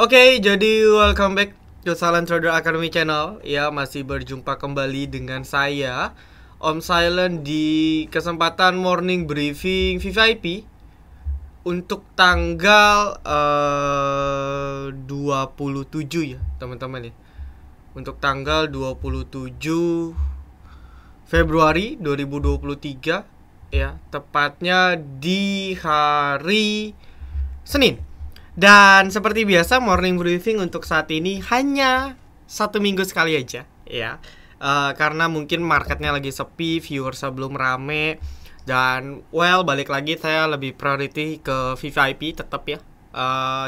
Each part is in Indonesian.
Oke, jadi welcome back to Silent Trader Academy channel. Ya, masih berjumpa kembali dengan saya, Om Silent, di kesempatan morning briefing VVIP untuk tanggal 27 ya, teman-teman ya. Untuk tanggal 27 Februari 2023 ya, tepatnya di hari Senin. Dan seperti biasa, morning briefing untuk saat ini hanya 1 minggu sekali aja ya, karena mungkin marketnya lagi sepi, viewersnya belum rame. Dan balik lagi saya lebih priority ke VVIP tetap ya.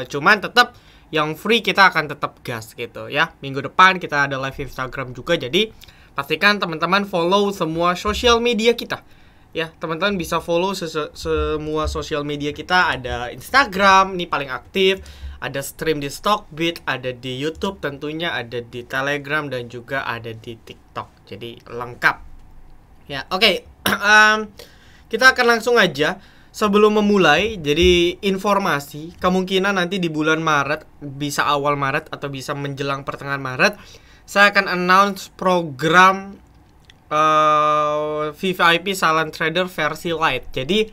Cuman tetap yang free kita akan tetap gas gitu ya. Minggu depan kita ada live Instagram juga, jadi pastikan teman-teman follow semua sosial media kita. Ya, teman-teman bisa follow semua sosial media kita. Ada Instagram, ini paling aktif. Ada stream di Stockbit, ada di YouTube tentunya, ada di Telegram, dan juga ada di TikTok. Jadi lengkap. Ya, oke. Kita akan langsung aja. Sebelum memulai, jadi informasi kemungkinan nanti di bulan Maret, bisa awal Maret atau bisa menjelang pertengahan Maret, saya akan announce program VVIP Silent Trader versi light. Jadi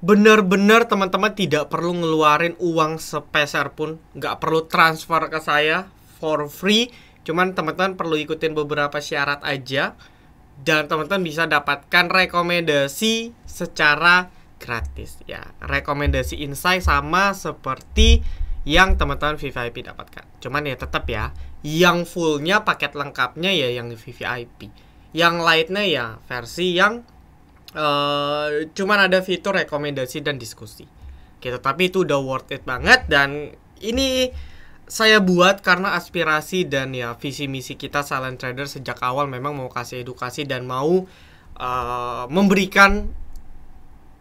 benar-benar teman-teman tidak perlu ngeluarin uang sepeser pun, nggak perlu transfer ke saya for free. Cuman teman-teman perlu ikutin beberapa syarat aja, dan teman-teman bisa dapatkan rekomendasi secara gratis ya. Rekomendasi insight sama seperti yang teman-teman VVIP dapatkan. Cuman ya tetap ya, yang fullnya paket lengkapnya ya yang VVIP. Yang lightnya ya versi yang cuman ada fitur rekomendasi dan diskusi gitu. Tapi itu udah worth it banget. Dan ini saya buat karena aspirasi dan ya visi misi kita Silent Trader sejak awal memang mau kasih edukasi dan mau memberikan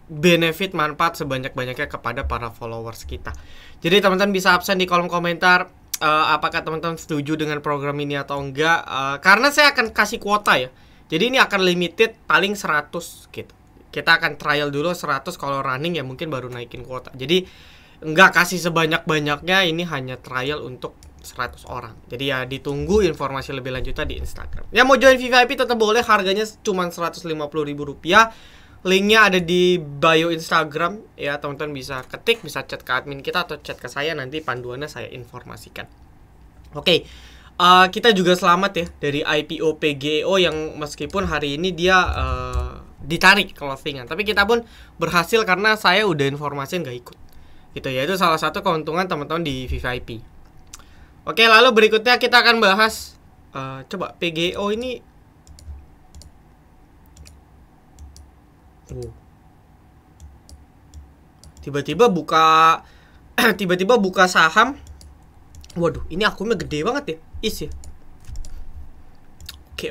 benefit manfaat sebanyak-banyaknya kepada para followers kita. Jadi teman-teman bisa absen di kolom komentar apakah teman-teman setuju dengan program ini atau enggak. Karena saya akan kasih kuota ya. Jadi ini akan limited paling 100 gitu. Kita akan trial dulu 100, kalau running ya mungkin baru naikin kuota. Jadi enggak kasih sebanyak-banyaknya, ini hanya trial untuk 100 orang. Jadi ya ditunggu informasi lebih lanjutnya di Instagram. Ya mau join VVIP tetap boleh, harganya cuma Rp150.000. Linknya ada di bio Instagram ya, teman-teman bisa ketik, bisa chat ke admin kita atau chat ke saya, nanti panduannya saya informasikan. Oke, kita juga selamat ya dari IPO PGEO yang meskipun hari ini dia ditarik closingan, tapi kita pun berhasil karena saya udah informasiin gak ikut gitu ya. Itu salah satu keuntungan teman-teman di VVIP. Oke, lalu berikutnya kita akan bahas coba PGEO ini. Tiba-tiba buka tiba-tiba buka saham. Waduh, ini akunnya gede banget ya. Is ya.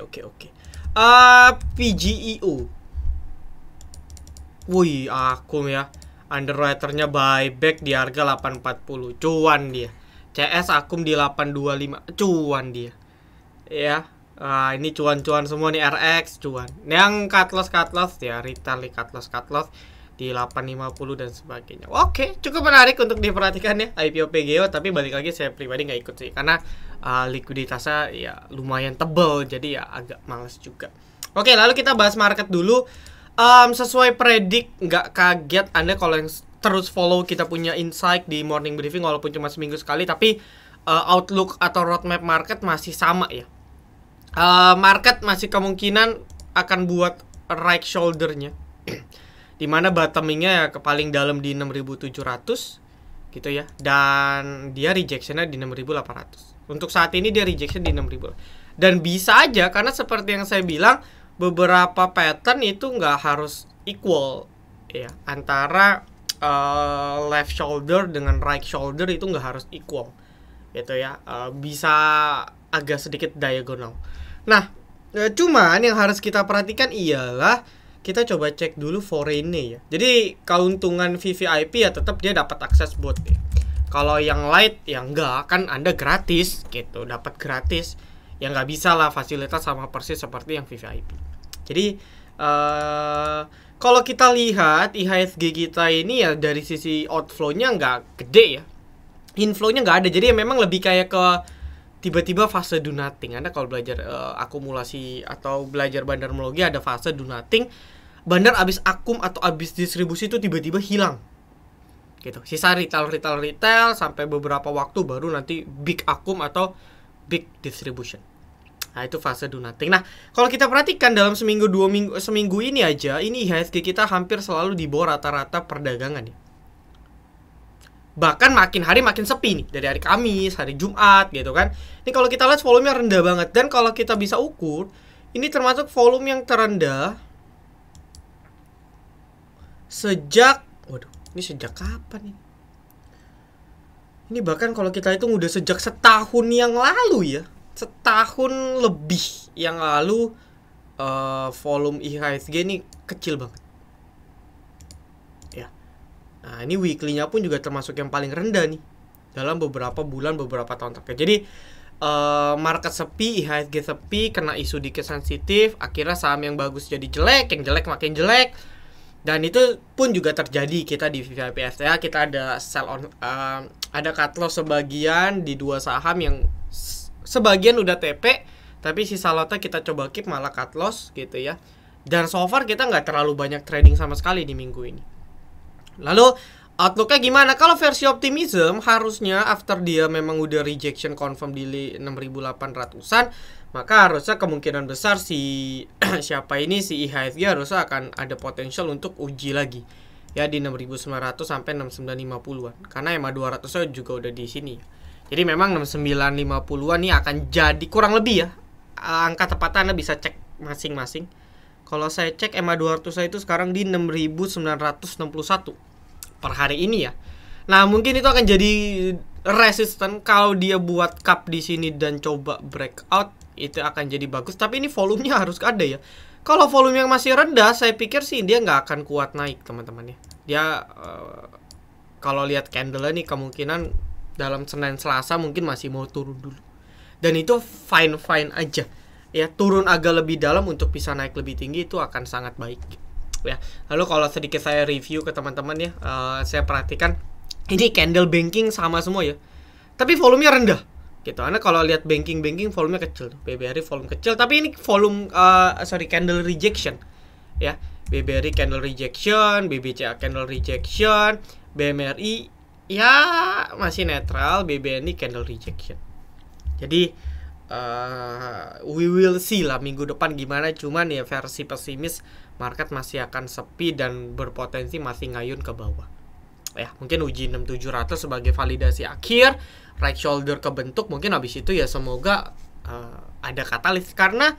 Oke. PGEO. Wih, akun ya. Underwriternya buyback di harga 840. Cuan dia. CS akum di 825. Cuan dia. Ya. Ini cuan-cuan semua nih, RX cuan. Yang cut loss ya, retail cut loss di 850 dan sebagainya. Oke, cukup menarik untuk diperhatikan ya IPO PGEO. Tapi balik lagi saya pribadi nggak ikut sih, karena likuiditasnya ya lumayan tebel, jadi ya agak males juga. Oke, lalu kita bahas market dulu. Sesuai predik, nggak kaget Anda kalau yang terus follow kita punya insight di morning briefing, walaupun cuma seminggu sekali, tapi outlook atau roadmap market masih sama ya. Market masih kemungkinan akan buat right shoulder-nya dimana bottomingnya ya ke paling dalam di 6.700 gitu ya, dan dia rejectionnya di 6.800. Untuk saat ini dia rejection di 6.000, dan bisa aja karena seperti yang saya bilang, beberapa pattern itu nggak harus equal ya, antara left shoulder dengan right shoulder itu nggak harus equal gitu ya, bisa agak sedikit diagonal. Nah, cuman yang harus kita perhatikan ialah kita coba cek dulu foreign-nya ya. Jadi keuntungan VVIP ya tetap dia dapat akses bot ya. Kalau yang light ya enggak, kan Anda gratis gitu, dapat gratis. Ya nggak bisa lah fasilitas sama persis seperti yang VVIP. Jadi kalau kita lihat IHSG kita ini ya dari sisi outflow-nya nggak gede ya. inflow-nya nggak ada. Jadi ya memang lebih kayak ke tiba-tiba fase do nothing. Anda kalau belajar akumulasi atau belajar bandarmologi ada fase do nothing. Bandar abis akum atau abis distribusi itu tiba-tiba hilang gitu. Sisa retail sampai beberapa waktu baru nanti big akum atau big distribution. Nah, itu fase do nothing. Nah, kalau kita perhatikan dalam seminggu ini aja, ini IHSG kita hampir selalu di bawah rata-rata perdagangan ya. Bahkan makin hari makin sepi nih, dari hari Kamis, hari Jumat gitu kan. Ini kalau kita lihat volumenya rendah banget. Dan kalau kita bisa ukur, ini termasuk volume yang terendah sejak, waduh, ini sejak kapan nih? Ini bahkan kalau kita hitung udah sejak setahun yang lalu ya. Setahun lebih yang lalu volume IHSG ini kecil banget. Ya. Nah, ini weekly-nya pun juga termasuk yang paling rendah nih dalam beberapa bulan, beberapa tahun terakhir. Jadi market sepi, IHSG sepi, kena isu dikit sensitif, akhirnya saham yang bagus jadi jelek, yang jelek makin jelek. Dan itu pun juga terjadi kita di VVIP ya. Kita ada sell on, ada cut loss sebagian di dua saham yang sebagian udah TP, tapi sisa lotnya kita coba keep malah cut loss gitu ya. Dan so far kita nggak terlalu banyak trading sama sekali di minggu ini. Lalu outlooknya gimana? Kalau versi optimism harusnya after dia memang udah rejection confirm di 6.800-an, maka harusnya kemungkinan besar si siapa ini, si IHSG harusnya akan ada potensial untuk uji lagi ya di 6.900 sampai 6.950-an. Karena EMA 200 juga udah di sini. Jadi memang 6.950-an ini akan jadi kurang lebih ya. Angka tepatnya Anda bisa cek masing-masing. Kalau saya cek EMA 200 itu sekarang di 6.961 per hari ini ya. Nah, mungkin itu akan jadi resisten kalau dia buat cup di sini dan coba breakout, itu akan jadi bagus. Tapi ini volumenya harus ada ya. Kalau volume yang masih rendah, saya pikir sih dia nggak akan kuat naik teman-teman ya. Dia kalau lihat candle nih kemungkinan dalam Senin Selasa mungkin masih mau turun dulu. Dan itu fine aja ya. Turun agak lebih dalam untuk bisa naik lebih tinggi itu akan sangat baik ya. Lalu kalau sedikit saya review ke teman-teman ya, saya perhatikan ini candle banking sama semua ya. Tapi volumenya rendah gitu. Karena kalau lihat banking volumenya kecil, BBRI volume kecil, tapi ini volume candle rejection ya. BBRI candle rejection, BBCA candle rejection, BMRI ya masih netral, BBNI candle rejection. Jadi we will see lah minggu depan gimana. Cuman ya versi pesimis, market masih akan sepi dan berpotensi masih ngayun ke bawah ya. Mungkin uji 6700 sebagai validasi akhir, right shoulder kebentuk, mungkin habis itu ya semoga ada katalis. Karena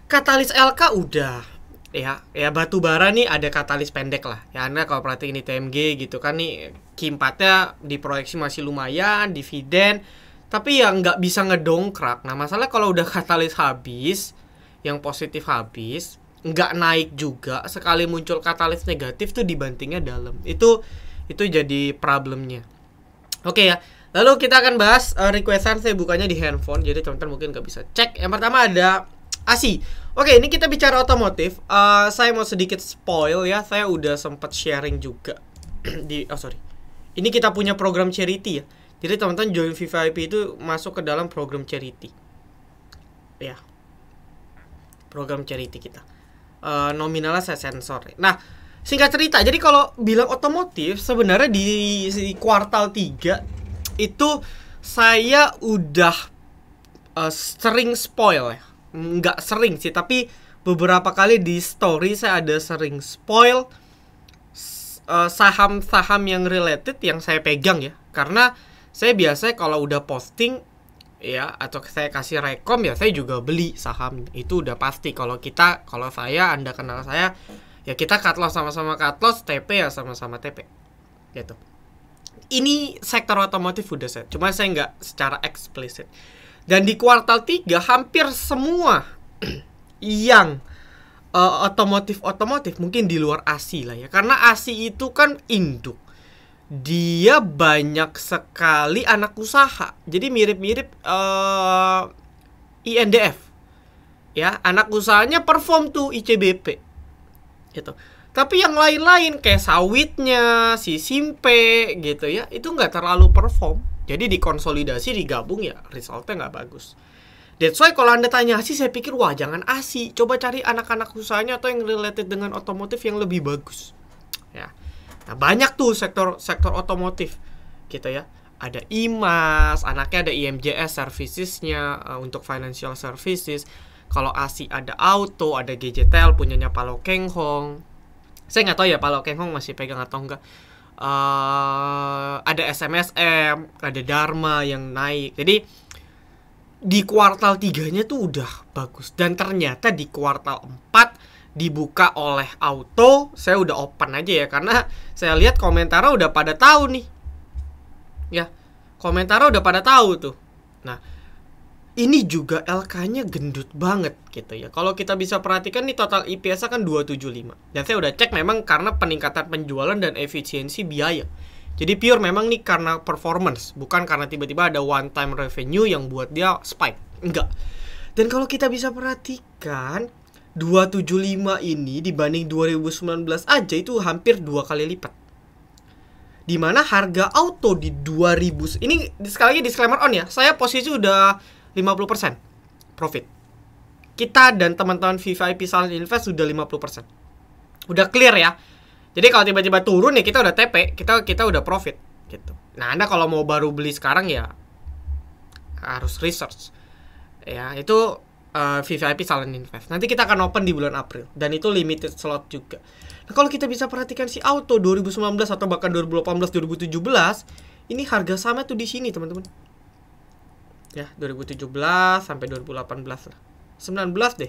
katalis LK udah ya batu bara nih ada katalis pendek lah ya. Anda kalau perhatiin ini TMG gitu kan nih, Q4-nya diproyeksi masih lumayan, dividen, tapi ya nggak bisa ngedongkrak. Nah, masalah kalau udah katalis habis, yang positif habis, nggak naik juga, sekali muncul katalis negatif tuh dibantingnya dalam. Itu jadi problemnya. Oke ya. Lalu kita akan bahas requestan, saya bukanya di handphone, jadi teman-teman mungkin nggak bisa cek. Yang pertama ada ASI. Oke, ini kita bicara otomotif. Saya mau sedikit spoil ya. Saya udah sempat sharing juga di ini kita punya program charity ya. Jadi teman-teman join VVIP itu masuk ke dalam program charity. Ya. Program charity kita. Nominalnya saya sensor. Nah, singkat cerita, jadi kalau bilang otomotif sebenarnya di kuartal 3 itu saya udah sering spoil ya. Nggak sering sih, tapi beberapa kali di story saya ada sering spoil saham-saham yang related yang saya pegang ya. Karena saya biasanya kalau udah posting ya, atau saya kasih rekom ya, saya juga beli saham. Itu udah pasti. Kalau saya, Anda kenal saya, ya kita cut loss sama-sama cut loss, TP ya sama-sama TP gitu. Ini sektor otomotif udah set, cuma saya nggak secara eksplisit. Dan di kuartal 3 hampir semua yang otomotif mungkin di luar ASI lah ya. Karena ASI itu kan induk, dia banyak sekali anak usaha. Jadi mirip-mirip INDF ya, anak usahanya perform tuh ICBP gitu. Tapi yang lain-lain kayak sawitnya, si Simpe gitu ya, itu nggak terlalu perform. Jadi dikonsolidasi, digabung ya resultnya nggak bagus. That's why kalau Anda tanya ASI, saya pikir wah jangan ASI, coba cari anak-anak usahanya atau yang related dengan otomotif yang lebih bagus. Ya. Nah, banyak tuh sektor otomotif gitu ya. Ada IMAS, anaknya ada IMJS servicesnya untuk financial services. Kalau ASI ada Auto, ada GJTL punyanya Palo Keng Hong. Saya nggak tahu ya Palo Keng Hong masih pegang atau enggak. Ada SMSM, ada Dharma yang naik. Jadi di kuartal 3-nya tuh udah bagus. Dan ternyata di kuartal 4 dibuka oleh Auto. Saya udah open aja ya, karena saya lihat komentarnya udah pada tahu nih. Ya, komentarnya udah pada tahu tuh. Nah, ini juga LK-nya gendut banget gitu ya. Kalau kita bisa perhatikan nih total EPS-nya kan 275. Dan saya udah cek memang karena peningkatan penjualan dan efisiensi biaya. Jadi pure memang nih karena performance, bukan karena tiba-tiba ada one time revenue yang buat dia spike. Enggak. Dan kalau kita bisa perhatikan 275 ini dibanding 2019 aja itu hampir 2 kali lipat. Dimana harga Auto di 2000, ini sekali lagi disclaimer on ya, saya posisi udah 50% profit. Kita dan teman-teman VVIP Silent Invest sudah 50%. Udah clear ya. Jadi kalau tiba-tiba turun ya kita udah TP, kita udah profit gitu. Nah, Anda kalau mau baru beli sekarang ya harus research. Ya, itu VVIP Silent Invest. Nanti kita akan open di bulan April dan itu limited slot juga. Nah, kalau kita bisa perhatikan si Auto 2019 atau bahkan 2018 2017, ini harga sama tuh di sini, teman-teman. Ya, 2017 sampai 2018 lah. 19 deh.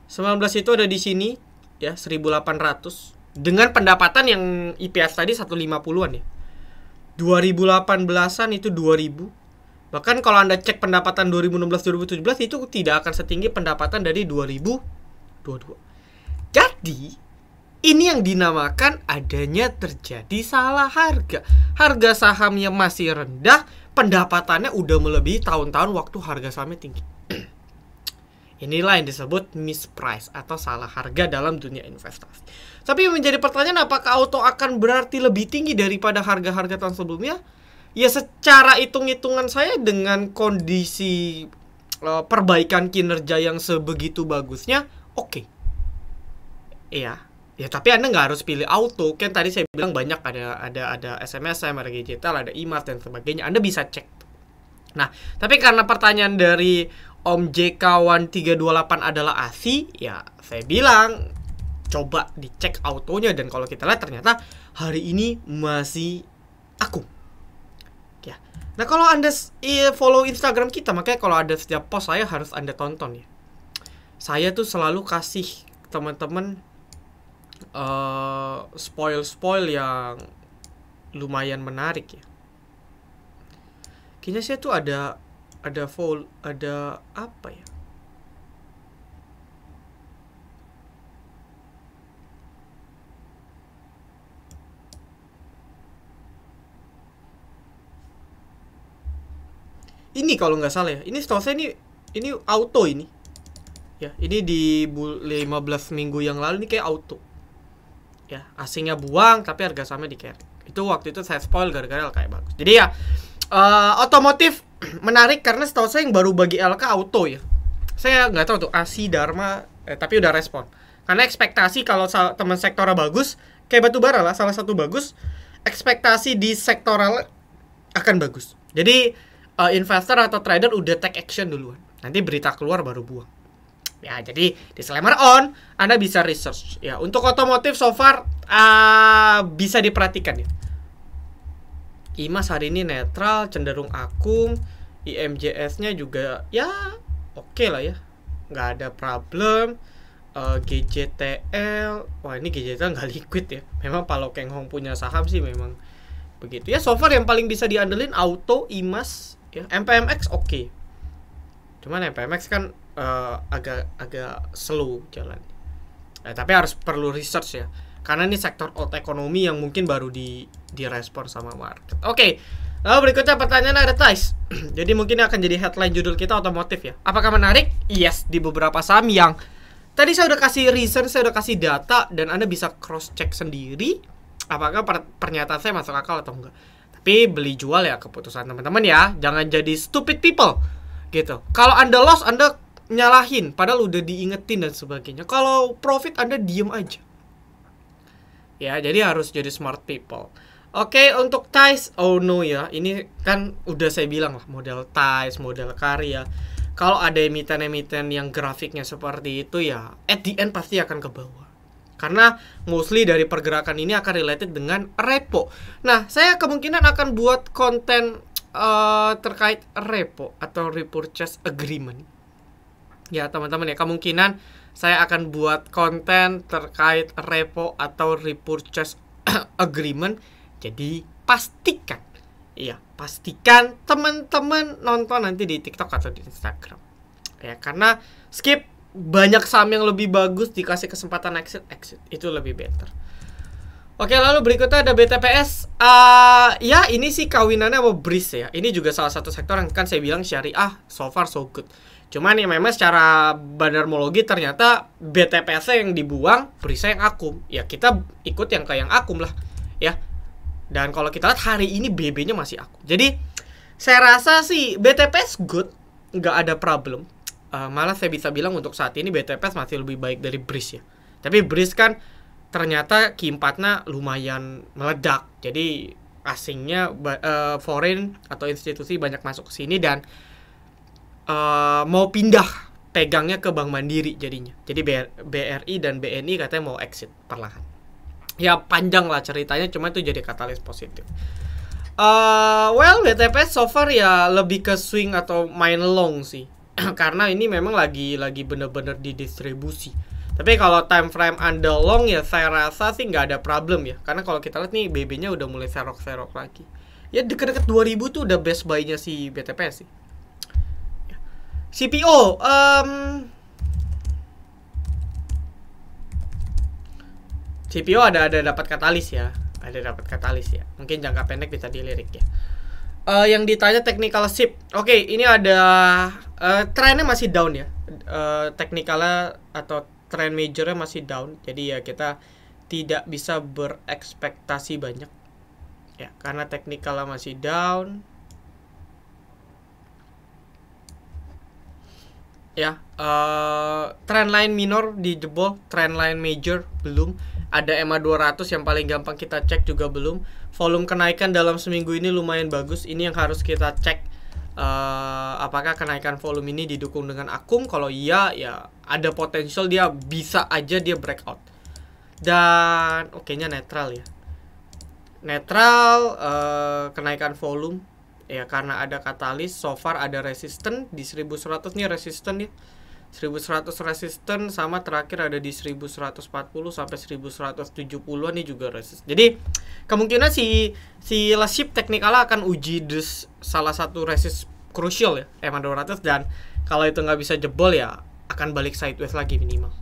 19 itu ada di sini ya, 1800 dengan pendapatan yang IPS tadi 150-an ya. 2018-an itu 2000. Bahkan kalau Anda cek pendapatan 2016 2017 itu tidak akan setinggi pendapatan dari 2022. Jadi, ini yang dinamakan adanya terjadi salah harga. Harga sahamnya masih rendah, pendapatannya udah melebihi tahun-tahun waktu harga sahamnya tinggi. Inilah yang disebut misprice atau salah harga dalam dunia investasi. Tapi menjadi pertanyaan, apakah Auto akan berarti lebih tinggi daripada harga-harga tahun sebelumnya? Ya secara hitung-hitungan saya dengan kondisi perbaikan kinerja yang sebegitu bagusnya, oke. Iya. Ya tapi Anda nggak harus pilih Auto. Kan tadi saya bilang banyak ada SMSM, ada GJTL, ada IMAS dan sebagainya. Anda bisa cek. Nah, tapi karena pertanyaan dari Om JK1328 adalah ASI, ya saya bilang coba dicek Autonya. Dan kalau kita lihat ternyata hari ini masih akum ya. Nah, kalau Anda follow Instagram kita, makanya kalau ada setiap post saya harus Anda tonton ya. Saya tuh selalu kasih teman-teman spoil yang lumayan menarik ya. Kayaknya saya tuh ada apa ya? Ini kalau nggak salah ya. Ini setahu saya ini Auto ini. Ya, ini di 15 minggu yang lalu ini kayak Auto. Ya, asingnya buang tapi harga sahamnya di carry. Itu waktu itu saya spoil gara-gara kayak bagus. Jadi ya otomotif menarik karena setahu saya yang baru bagi LK Auto ya. Saya nggak tahu tuh ASI, Dharma, tapi udah respon. Karena ekspektasi kalau teman sektornya bagus, kayak batubara lah, salah satu bagus, ekspektasi di sektoral akan bagus. Jadi investor atau trader udah take action duluan. Nanti berita keluar baru buang. Ya, jadi disclaimer on, Anda bisa research. Ya, untuk otomotif so far bisa diperhatikan ya. IMAS hari ini netral, cenderung akum. IMJS-nya juga ya oke lah ya, nggak ada problem. GJTL, wah ini GJTL nggak liquid ya. Memang Palo Keng Hong punya saham sih memang begitu ya. So far yang paling bisa diandelin Auto, IMAS, ya. MPMX oke. Cuman MPMX kan agak slow jalan. Tapi harus perlu research ya. Karena ini sektor old ekonomi yang mungkin baru direspon sama market. Oke. Lalu berikutnya pertanyaan ada Thais. Jadi mungkin akan jadi headline judul kita otomotif ya. Apakah menarik? Yes, di beberapa saham yang Tadi saya udah kasih reason, saya udah kasih data, dan Anda bisa cross check sendiri apakah pernyataan saya masuk akal atau enggak. Tapi beli jual ya keputusan teman-teman ya. Jangan jadi stupid people gitu. Kalau Anda loss, Anda nyalahin padahal udah diingetin dan sebagainya. Kalau profit, Anda diem aja. Ya, jadi harus jadi smart people. Oke, untuk ties, oh no ya. Ini kan udah saya bilang lah, model ties, model karya. Kalau ada emiten-emiten yang grafiknya seperti itu ya, at the end pasti akan ke bawah. Karena mostly dari pergerakan ini akan related dengan repo. Nah, saya kemungkinan akan buat konten terkait repo atau repurchase agreement. Ya, teman-teman ya, kemungkinan saya akan buat konten terkait repo atau repurchase agreement. Jadi pastikan, iya, pastikan teman-teman nonton nanti di TikTok atau di Instagram. Ya, karena skip banyak saham yang lebih bagus dikasih kesempatan exit itu lebih better. Oke, lalu berikutnya ada BTPS. Ya, ini sih kawinannya sama BRIS ya. Ini juga salah satu sektor yang kan saya bilang syariah so far so good. Cuman ya memang secara bandarmologi ternyata BTPS yang dibuang, BRIS yang akum. Ya kita ikut yang kayak yang akum lah, ya. Dan kalau kita lihat hari ini BB-nya masih akum. Jadi saya rasa sih BTPS good, nggak ada problem. Malah saya bisa bilang untuk saat ini BTPS masih lebih baik dari BRIS ya. Tapi BRIS kan ternyata Q4-nya lumayan meledak. Jadi asingnya foreign atau institusi banyak masuk ke sini dan mau pindah pegangnya ke Bank Mandiri jadinya. Jadi BRI dan BNI katanya mau exit perlahan. Ya panjang lah ceritanya, cuma itu jadi katalis positif. Well, BTPS so far ya lebih ke swing atau main long sih. Karena ini memang lagi bener-bener didistribusi. Tapi kalau time frame Anda long ya saya rasa sih nggak ada problem ya. Karena kalau kita lihat nih BB-nya udah mulai serok-serok lagi. Ya deket-deket 2000 tuh udah best buy-nya si BTPS sih. CPO CPO ada dapat katalis ya. Ada dapat katalis ya. Mungkin jangka pendek bisa dilirik ya. Yang ditanya technical shift. Oke, ini ada trennya masih down ya. Technicalnya atau trend majornya masih down. Jadi ya kita tidak bisa berekspektasi banyak. Ya, karena technicalnya masih down. Ya, trendline minor dijebol, trendline major belum. Ada EMA 200 yang paling gampang kita cek juga belum. Volume kenaikan dalam seminggu ini lumayan bagus. Ini yang harus kita cek, apakah kenaikan volume ini didukung dengan akum. Kalau iya, ya ada potensial dia bisa aja dia breakout. Dan oke-nya netral ya. Netral, kenaikan volume ya karena ada katalis. So far ada resisten di 1100 nih, resisten ya. 1100 resisten, sama terakhir ada di 1140 sampai 1170-an nih juga resisten. Jadi kemungkinan si last ship technical akan uji salah satu resist crucial ya, EMA 200, dan kalau itu nggak bisa jebol ya akan balik sideways lagi minimal.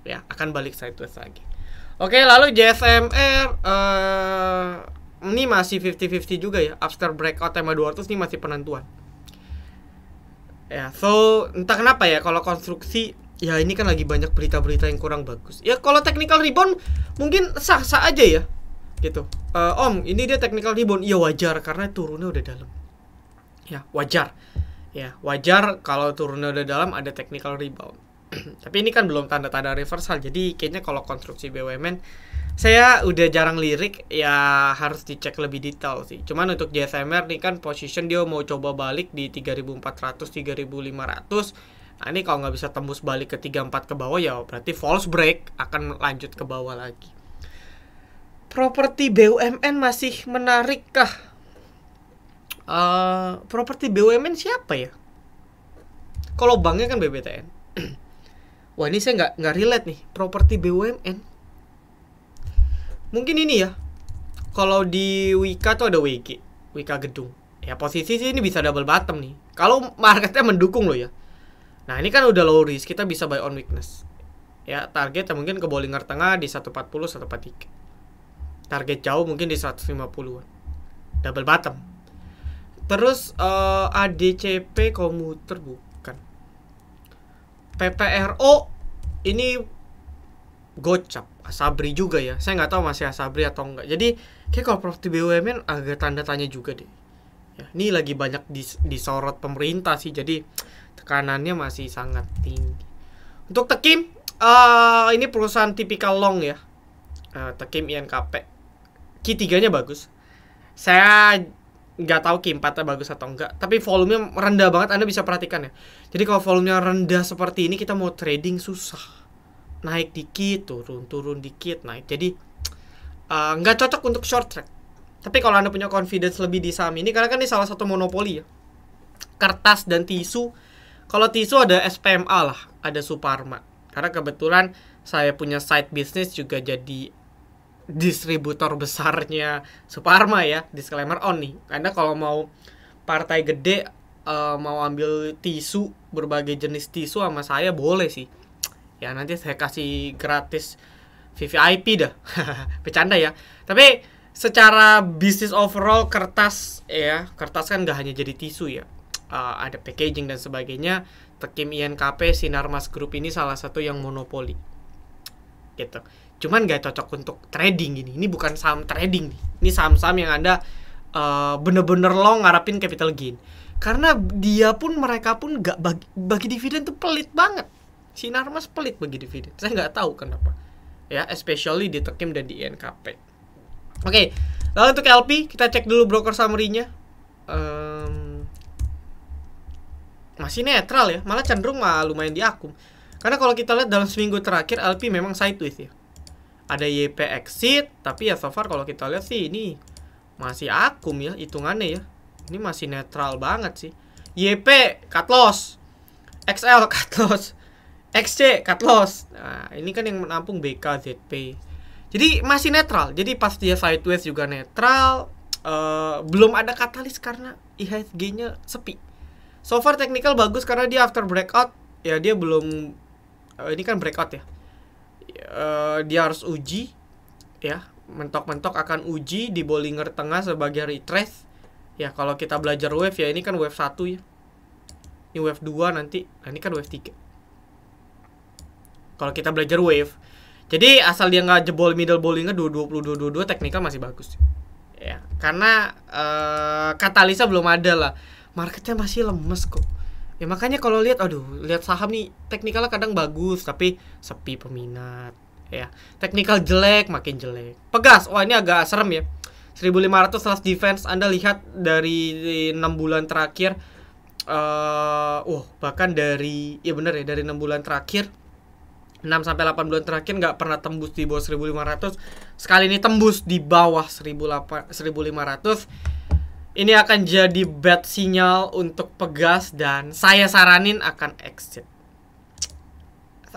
Ya, akan balik sideways lagi. Oke, lalu JSMR ini masih 50-50 juga ya. After breakout EMA 200 ini masih penentuan. Ya, so entah kenapa ya kalau konstruksi ya ini kan lagi banyak berita-berita yang kurang bagus. Ya kalau technical rebound mungkin sah-sah aja ya. Gitu. Om, ini dia technical rebound. Ya wajar karena turunnya udah dalam. Ya, wajar. Ya, wajar kalau turunnya udah dalam ada technical rebound. Tapi ini kan belum tanda-tanda reversal. Jadi kayaknya kalau konstruksi BUMN saya udah jarang lirik, ya harus dicek lebih detail sih. Cuman untuk JSMR nih kan position dia mau coba balik di 3400 3500. Nah, ini kalau nggak bisa tembus balik ke 34 ke bawah ya berarti false break, akan lanjut ke bawah lagi. Properti BUMN masih menarik kah? Properti BUMN siapa ya? Kalau banknya kan BBTN. Wah, ini saya nggak relate nih. Properti BUMN mungkin ini ya. Kalau di Wika tuh ada Wika Gedung. Ya posisi sih ini bisa double bottom nih. Kalau marketnya mendukung loh ya. Nah ini kan udah low risk, kita bisa buy on weakness. Ya target mungkin ke Bollinger Tengah di 140 143. Target jauh mungkin di 150-an. Double bottom. Terus ADCP komuter bukan. PPRO ini gocap, Asabri juga ya. Saya nggak tahu masih Asabri atau enggak. Jadi kayak kalau properti BUMN agak tanda tanya juga deh. Ya, ini lagi banyak disorot pemerintah sih. Jadi tekanannya masih sangat tinggi. Untuk Tekim, ini perusahaan tipikal long ya. Tekim INKP. Q3-nya bagus. Saya nggak tahu Q4-nya bagus atau enggak. Tapi volumenya rendah banget, Anda bisa perhatikan ya. Jadi kalau volumenya rendah seperti ini, kita mau trading susah. Naik dikit, turun dikit, naik. Jadi nggak cocok untuk short trade. Tapi kalau Anda punya confidence lebih di saham ini, karena kan ini salah satu monopoli ya. Kertas dan tisu. Kalau tisu ada SPMA lah, ada Suparma. Karena kebetulan saya punya side business juga jadi distributor besarnya Suparma ya. Disclaimer on nih. Karena kalau mau partai gede mau ambil tisu, berbagai jenis tisu sama saya boleh sih. Ya nanti saya kasih gratis VVIP dah. Bercanda ya. Tapi secara bisnis overall kertas ya, kertas kan nggak hanya jadi tisu ya. Ada packaging dan sebagainya. Tekim INKP Sinarmas Group ini salah satu yang monopoli. Gitu. Cuman nggak cocok untuk trading gini. Ini bukan saham trading nih. Ini saham-saham yang Anda bener-bener long ngarapin capital gain. Karena mereka pun nggak bagi dividen tuh pelit banget. Sinarmas pelit bagi dividen. Saya nggak tahu kenapa. Ya, especially di Tekim dan di INKP. Oke, lalu untuk LP kita cek dulu broker summary-nya. Masih netral ya, malah cenderung lumayan di akum. Karena kalau kita lihat dalam seminggu terakhir LP memang sideways ya. Ada YP exit, tapi ya so far kalau kita lihat sih ini masih akum ya hitungannya ya. Ini masih netral banget sih. YP cut loss, XL cut loss, XC cut loss. Nah, ini kan yang menampung BK, ZP. Jadi masih netral. Jadi pas dia sideways juga netral. Belum ada katalis karena IHSG-nya sepi. So far technical bagus karena dia after breakout. Ya dia belum ini kan breakout ya. Dia harus uji ya. Mentok-mentok akan uji di Bollinger Tengah sebagai retrace. Ya kalau kita belajar wave ya, ini kan wave 1 ya. Ini wave 2 nanti. Nah, ini kan wave 3. Kalau kita belajar wave, jadi asal dia nggak jebol middle Bollinger 222 teknikal masih bagus ya, karena katalisnya belum ada lah, marketnya masih lemes kok ya. Makanya kalau lihat lihat saham nih teknikalnya kadang bagus tapi sepi peminat ya, teknikal jelek makin jelek. Pegas, wah ini agak serem ya, 1500 last defense. Anda lihat dari 6 bulan terakhir, bahkan dari bener ya, dari 6 bulan terakhir, 6-8 bulan terakhir nggak pernah tembus di bawah 1500. Sekali ini tembus di bawah 1500. Ini akan jadi bad sinyal untuk Pegas dan saya saranin akan exit.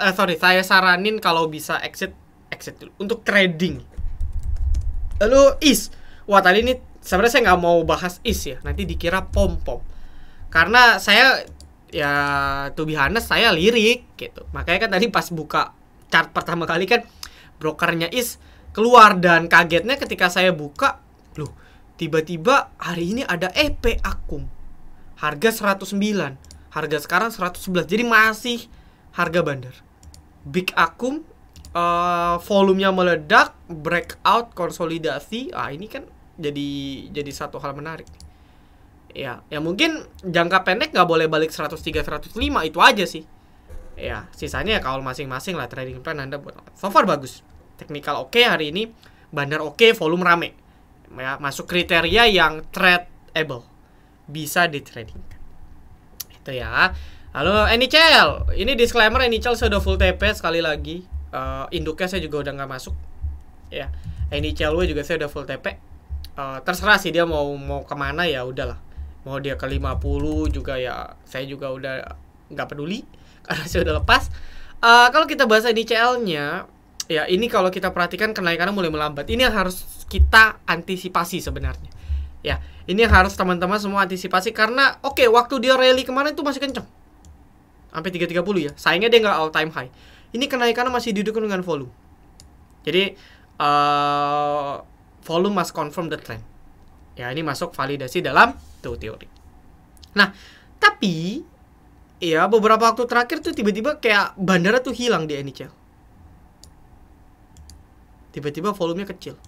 Saya saranin kalau bisa exit dulu untuk trading. Lalu IS. Wah, tadi ini sebenarnya saya nggak mau bahas IS ya. Nanti dikira pom-pom. Karena saya ya to be honest, saya lirik gitu. Makanya kan tadi pas buka chart pertama kali kan brokernya IS keluar, dan kagetnya ketika saya buka, loh tiba-tiba hari ini ada EP Akum harga 109, harga sekarang 111. Jadi masih harga bandar. Big Akum volumenya meledak, breakout, konsolidasi. Ini kan jadi satu hal menarik. Ya mungkin jangka pendek nggak boleh balik 103, 105, itu aja sih. Ya, sisanya ya kalau masing-masing lah trading plan Anda buat. So far bagus. Technical oke hari ini, bandar oke, volume rame. Ya, masuk kriteria yang tradable. Bisa di trading. Itu ya. Lalu NICL, ini disclaimer, NICL saya udah full TP sekali lagi. Induknya saya juga udah nggak masuk. Ya, NICLW juga saya udah full TP. Terserah sih dia mau kemana, ya udahlah. Mau dia ke 50 juga ya, saya juga udah nggak peduli karena saya udah lepas. Kalau kita bahas NICL-nya, ya ini kalau kita perhatikan kenaikannya mulai melambat. Ini yang harus kita antisipasi sebenarnya. Ya, ini yang harus teman-teman semua antisipasi karena waktu dia rally kemarin itu masih kenceng. Sampai 330 ya. Sayangnya dia nggak all time high. Ini kenaikannya masih didukung dengan volume. Jadi volume must confirm the trend. Ya, ini masuk validasi dalam teori. Nah, tapi Iya, beberapa waktu terakhir tuh tiba-tiba kayak bandara tuh hilang di NHL. Tiba-tiba volumenya kecil.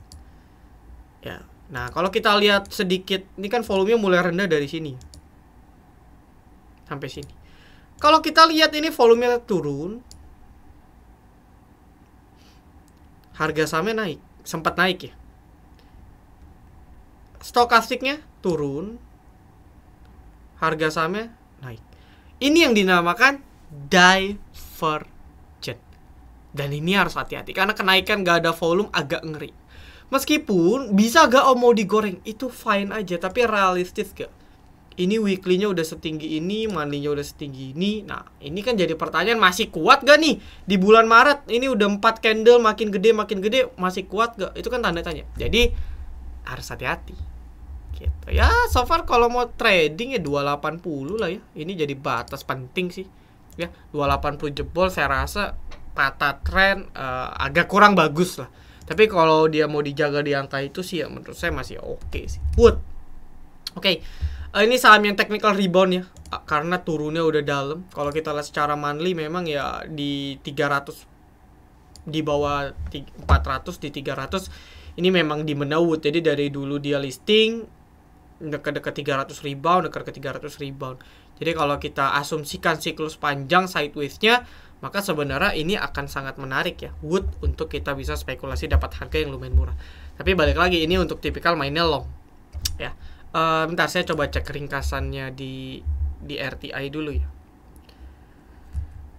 Ya. Nah, kalau kita lihat sedikit, ini kan volumenya mulai rendah dari sini. Sampai sini. Kalau kita lihat ini volumenya turun. Harga sahamnya naik, sempat naik ya. Stokastiknya turun. Harga sahamnya naik. Ini yang dinamakan divergent. Dan ini harus hati-hati karena kenaikan gak ada volume agak ngeri. Meskipun bisa gak mau digoreng, itu fine aja, tapi realistis gak? Ini weekly-nya udah setinggi ini, monthly-nya udah setinggi ini. Nah, ini kan jadi pertanyaan, masih kuat gak nih di bulan Maret? Ini udah 4 candle makin gede, masih kuat gak? Itu kan tanda tanya. Jadi harus hati-hati. Gitu. Ya, so far kalau mau trading ya 280 lah ya. Ini jadi batas penting sih. Ya, 280 jebol saya rasa patah tren agak kurang bagus lah. Tapi kalau dia mau dijaga di angka itu sih ya menurut saya masih oke sih. Wood. Oke. Ini saham yang technical rebound ya. Karena turunnya udah dalam. Kalau kita lihat secara monthly memang ya di 300, di bawah 400, di 300. Ini memang di menawut. Jadi dari dulu dia listing dekat-dekat 300 rebound, dekat ke 300 rebound. Jadi kalau kita asumsikan siklus panjang sideways-nya, maka sebenarnya ini akan sangat menarik ya, Wood, untuk kita bisa spekulasi dapat harga yang lumayan murah. Tapi balik lagi, ini untuk tipikal mainnya long. Ya, bentar saya coba cek ringkasannya di RTI dulu ya.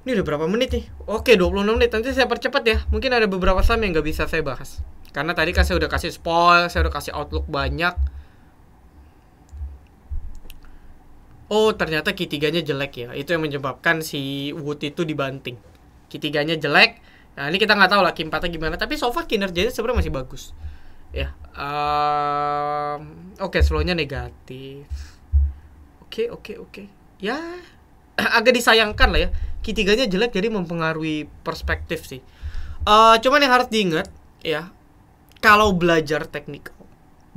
Ini udah berapa menit nih? Oke, 26 menit. Nanti saya percepat ya. Mungkin ada beberapa saham yang nggak bisa saya bahas. Karena tadi kan saya udah kasih spoil, saya udah kasih outlook banyak. Oh, ternyata Q3-nya jelek ya. Itu yang menyebabkan si Wood itu dibanting. Q3-nya jelek. Nah, ini kita nggak tahu lah Q4-nya gimana. Tapi so far kinerjanya sebenarnya masih bagus. Ya. Oke, slow-nya negatif. Oke. Ya, agak disayangkan lah ya. Q3-nya jelek jadi mempengaruhi perspektif sih. Cuman yang harus diingat ya, kalau belajar teknikal,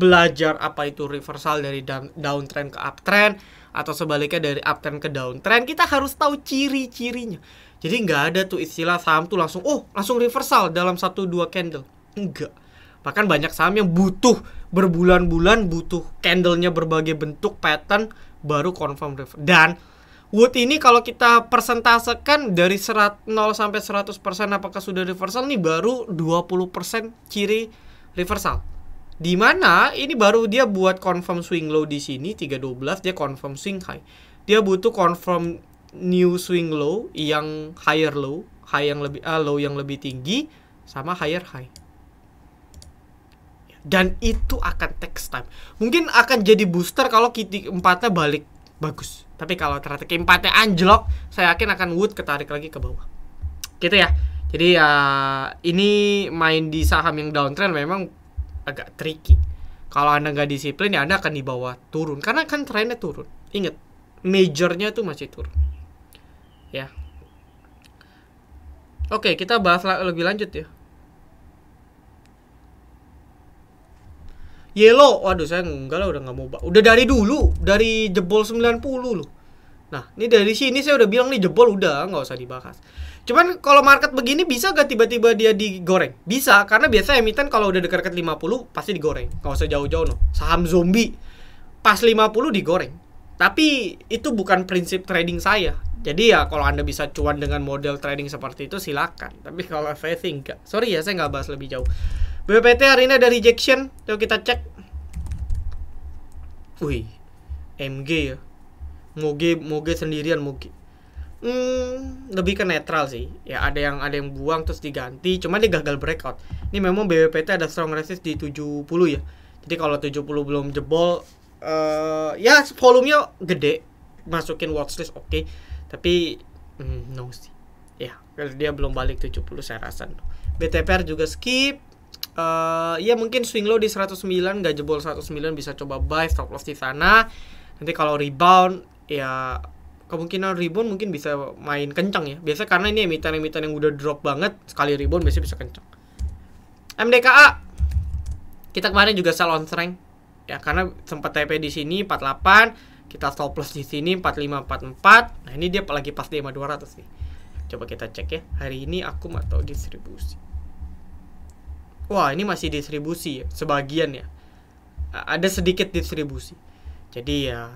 belajar apa itu reversal dari downtrend ke uptrend, atau sebaliknya dari uptrend ke downtrend, kita harus tahu ciri-cirinya. Jadi nggak ada tuh istilah saham tuh langsung reversal dalam 1-2 candle. Enggak. Bahkan banyak saham yang butuh berbulan-bulan, butuh candlenya berbagai bentuk, pattern, baru confirm reversal. Dan Wood ini kalau kita persentasekan dari 0 sampai 100% apakah sudah reversal, nih baru 20% ciri reversal. Dimana ini baru dia buat confirm swing low di sini 312, dia confirm swing high. Dia butuh confirm new swing low yang higher low, low yang lebih tinggi sama higher high. Dan itu akan takes time. Mungkin akan jadi booster kalau Q4-nya balik bagus. Tapi kalau ternyata Q4-nya anjlok, saya yakin akan Wood ketarik lagi ke bawah. Gitu ya. Jadi ya ini main di saham yang downtrend memang agak tricky. Kalau Anda nggak disiplin ya Anda akan dibawa turun. Karena kan trennya turun. Ingat, majornya tuh masih turun. Ya. Oke, kita bahas lebih lanjut ya. Yellow, waduh saya enggak lah, udah nggak mau. Udah dari dulu, dari jebol 90 loh. Nah, ini dari sini saya udah bilang nih jebol udah nggak usah dibahas. Cuman kalau market begini bisa gak tiba-tiba dia digoreng? Bisa, karena biasa emiten kalau udah dekat-dekat 50 pasti digoreng. Gak usah jauh-jauh no. Saham zombie pas 50 digoreng. Tapi itu bukan prinsip trading saya. Jadi ya kalau Anda bisa cuan dengan model trading seperti itu silakan. Tapi kalau saya sih enggak. Sorry ya saya nggak bahas lebih jauh. BPT hari ini ada rejection. Coba kita cek. Wih, MG ya. Moge sendirian Moge. Lebih ke netral sih. Ya ada yang buang terus diganti. Cuma dia gagal breakout. Ini memang BBPT ada strong resist di 70 ya. Jadi kalau 70 belum jebol, ya volumenya gede, masukin watchlist oke. Tapi no sih. Ya, dia belum balik 70 saya rasa. BTPR juga skip. Ya mungkin swing low di 109, nggak jebol 109 bisa coba buy, stop loss di sana. Nanti kalau rebound ya kemungkinan rebound mungkin bisa main kencang ya. Biasa karena ini emiten-emiten yang udah drop banget, sekali rebound biasanya bisa kencang. MDKA kita kemarin juga sell on strength ya, karena sempat TP di sini 48, Kita stop loss di sini 4544. Nah, ini dia lagi pas di 5200 nih. Coba kita cek ya. Hari ini akum atau distribusi. Wah, ini masih distribusi ya, sebagian ya. Ada sedikit distribusi. Jadi ya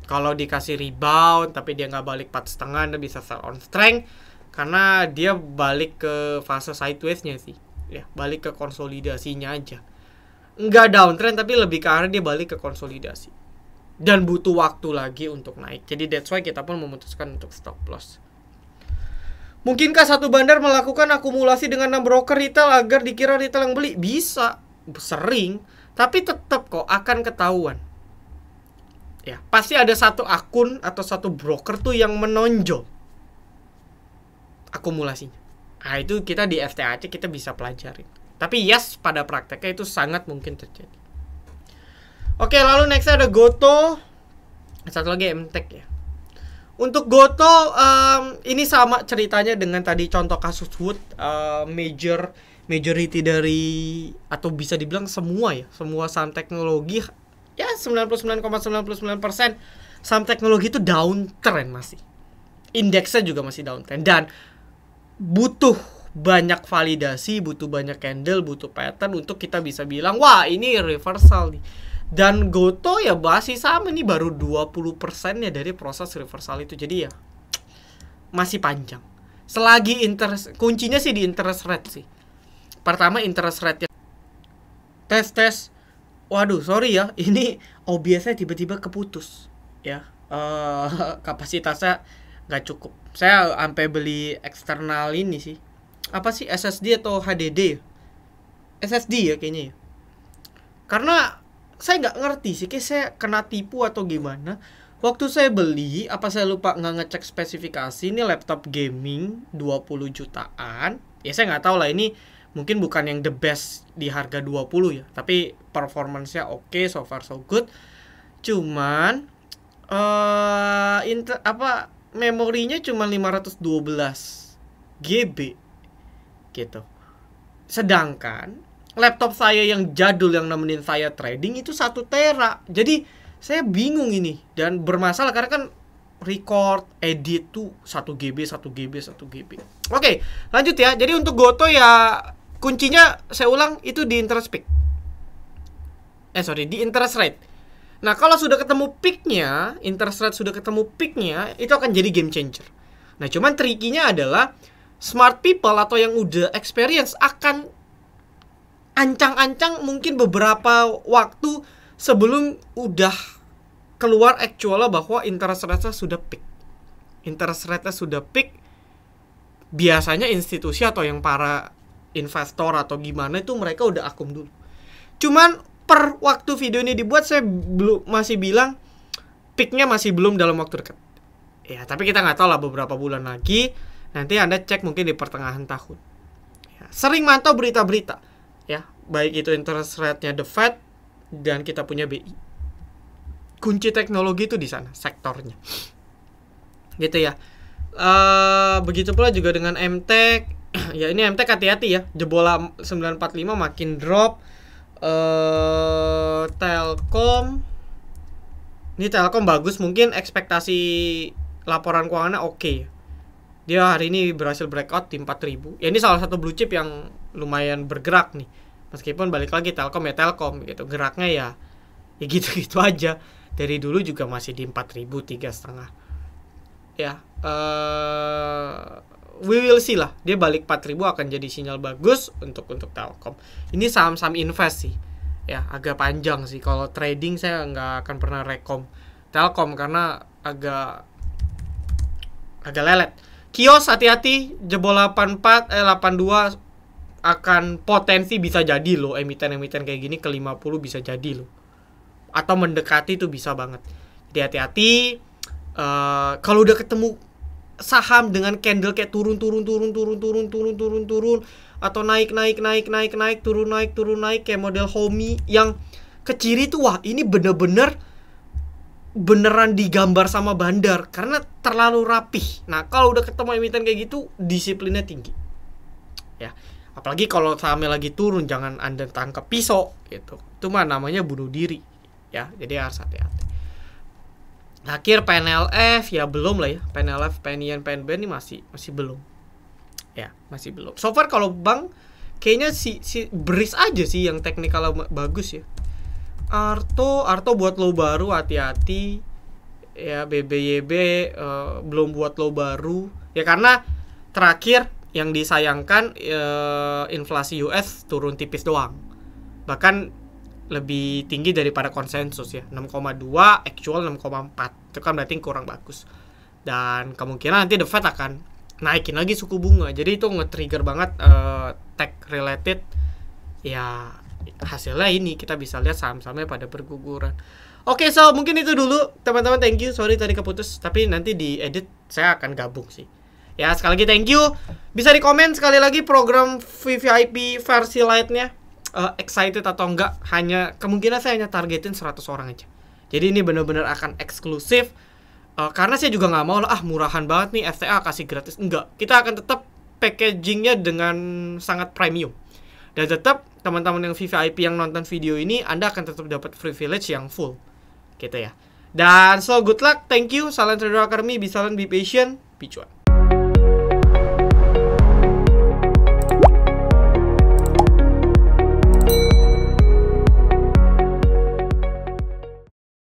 kalau dikasih rebound tapi dia nggak balik 4,5, dia bisa sell on strength karena dia balik ke fase sideways-nya sih. Ya, balik ke konsolidasinya aja. Nggak downtrend tapi lebih ke arah dia balik ke konsolidasi. Dan butuh waktu lagi untuk naik. Jadi that's why kita pun memutuskan untuk stop loss. Mungkinkah satu bandar melakukan akumulasi dengan 6 broker retail agar dikira retail yang beli? Bisa, sering, tapi tetap kok akan ketahuan. Ya, pasti ada satu akun atau satu broker tuh yang menonjol akumulasinya. Nah, itu kita di FTAC kita bisa pelajarin. Tapi yes, pada prakteknya itu sangat mungkin terjadi. Oke, lalu next ada Goto. Satu lagi MTech ya. Untuk Goto, ini sama ceritanya dengan tadi contoh kasus Wood. Majority dari, atau bisa dibilang semua ya, semua saham teknologi ya 99,99% saham teknologi itu downtrend masih. Indeksnya juga masih downtrend dan butuh banyak validasi, butuh banyak candle, butuh pattern untuk kita bisa bilang wah ini reversal nih. Dan Goto ya masih sama nih, baru 20% ya dari proses reversal itu. Jadi ya masih panjang. Selagi interest, kuncinya sih di interest rate sih. Pertama interest rate ya. Tes. Waduh, sorry ya, ini OBS-nya tiba-tiba keputus ya. Kapasitasnya nggak cukup. Saya sampai beli eksternal ini sih. Apa sih, SSD atau HDD? SSD ya kayaknya ya. Karena saya nggak ngerti sih, kayak saya kena tipu atau gimana. Waktu saya beli, apa saya lupa nggak ngecek spesifikasi, ini laptop gaming 20 jutaan. Ya saya nggak tahu lah, ini mungkin bukan yang the best di harga 20 ya, tapi performance-nya oke, so far so good. Cuman memorinya cuma 512 GB gitu. Sedangkan laptop saya yang jadul yang nemenin saya trading itu 1 tera. Jadi saya bingung ini dan bermasalah karena kan record, edit tuh 1 GB. Oke, lanjut ya. Jadi untuk Goto ya kuncinya saya ulang itu di interest peak. Di interest rate. Nah, kalau sudah ketemu peaknya, interest rate sudah ketemu peaknya, itu akan jadi game changer. Nah, cuman trikinya adalah smart people atau yang udah experience akan ancang-ancang mungkin beberapa waktu sebelum udah keluar actualnya bahwa interest rate-nya sudah peak. Interest rate-nya sudah peak. Biasanya institusi atau yang para investor atau gimana itu mereka udah akum dulu. Cuman per waktu video ini dibuat saya masih bilang peaknya masih belum dalam waktu dekat. Ya, tapi kita nggak tahu lah beberapa bulan lagi. Nanti Anda cek mungkin di pertengahan tahun. Ya, sering mantau berita-berita. Ya, baik itu interest rate-nya The Fed dan kita punya BI. Kunci teknologi itu di sana, sektornya. Gitu ya. Begitu pula juga dengan MTech. Ya ini MTech hati-hati ya. Jebola 945 makin drop. Telkom. Ini Telkom bagus, mungkin ekspektasi laporan keuangannya oke. Dia hari ini berhasil breakout di 4.000. Ya ini salah satu blue chip yang lumayan bergerak nih. Meskipun balik lagi Telkom ya Telkom gitu. Geraknya ya gitu-gitu aja. Dari dulu juga masih di 4.000, 3,5. Ya, we will see lah. Dia balik 4.000 akan jadi sinyal bagus untuk Telkom. Ini saham-saham invest sih. Ya, agak panjang sih. Kalau trading saya nggak akan pernah rekom Telkom karena agak lelet. Kios hati-hati, jebol 82 akan potensi bisa jadi loh, emiten-emiten kayak gini ke 50 bisa jadi loh. Atau mendekati itu bisa banget. Jadi hati-hati. Kalau udah ketemu saham dengan candle kayak turun atau naik turun kayak model Homi yang ke ciri tuh wah ini beneran digambar sama bandar karena terlalu rapih. Nah, kalau udah ketemu emiten kayak gitu disiplinnya tinggi. Ya, apalagi kalau sahamnya lagi turun jangan Anda tangkap pisau gitu. Itu mah namanya bunuh diri. Ya, jadi harus hati-hati. Akhir PNLF ya belum lah ya. PNLF, PNIN, PNB ini masih belum. Ya, masih belum. So far kalau bank kayaknya si Breeze aja sih yang teknikal bagus ya. Arto buat low baru hati-hati. Ya, BBYB belum buat low baru. Ya karena terakhir yang disayangkan inflasi US turun tipis doang. Bahkan lebih tinggi daripada konsensus ya, 6,2, actual 6,4. Itu kan berarti kurang bagus. Dan kemungkinan nanti The Fed akan naikin lagi suku bunga. Jadi itu nge-trigger banget tech related. Ya hasilnya ini kita bisa lihat saham-sahamnya pada berguguran. Oke, so mungkin itu dulu teman-teman, thank you. Sorry tadi keputus, tapi nanti di edit saya akan gabung sih. Ya, sekali lagi thank you. Bisa di komen sekali lagi program VVIP versi light-nya. Excited atau enggak, kemungkinan saya hanya targetin 100 orang aja. Jadi ini benar-benar akan eksklusif. Karena saya juga nggak mau lah, murahan banget nih FTA kasih gratis. Enggak, kita akan tetap packagingnya dengan sangat premium. Dan tetap teman-teman yang VVIP yang nonton video ini, Anda akan tetap dapat privilege yang full. Gitu ya. Dan so good luck, thank you. Salam Trader Academy, be silent, be patient, be cuan.